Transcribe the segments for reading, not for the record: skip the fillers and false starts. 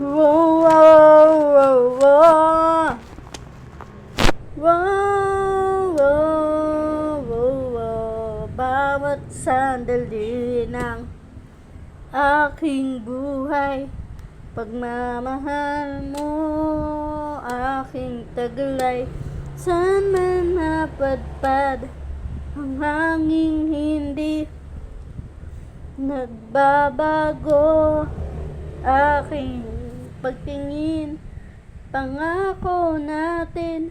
Wow, wow, wow, wow. Wow, wow, wow, wow. Bawat sandali ng aking buhay, pagmamahal mo aking taglay. Saan man napadpad ang hanging hindi nagbabago, aking pagtingin, pangako natin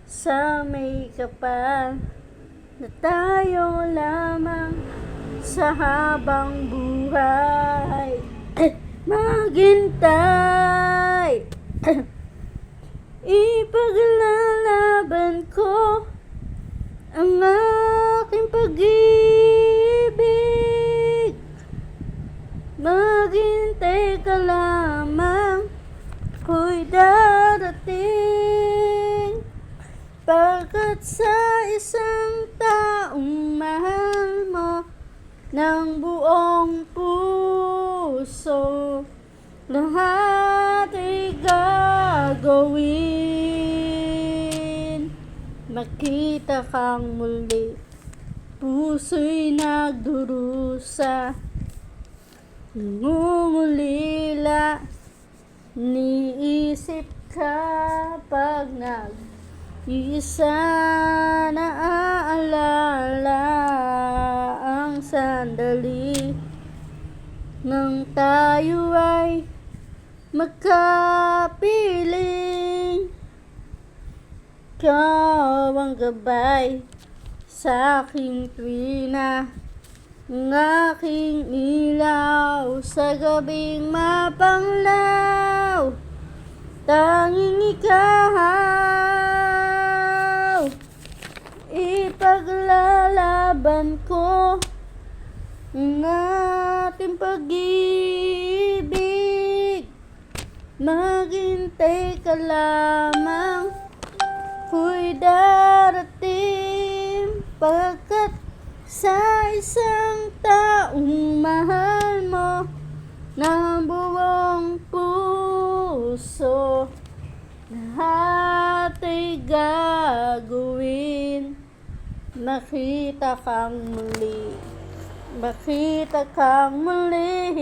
sa may kapal na tayo lamang sa habang buhay. Maghintay. Ipaglalaban ko ang aking pag-ibig. Maghintay ka lamang, ako'y darating. Pagkat sa isang taong mahal mo ng buong puso, lahat ay gagawin. Makita kang muli, puso'y nagdurusa, nangungulila, niisip ka pag nag-iisa, naaalala ang sandali nang tayo ay magkapiling. Ikaw ang gabay sa aking tuwina, ang aking ilaw sa gabing mapanglaw. Tanging ikaw, ipaglalaban ko ang ating pag-ibig. Maghintay ka lamang, ako'y darating. Pagkat sa isang taong mahal mo ng buong puso, lahat ay gagawin. Makita kang muli, makita kang muli.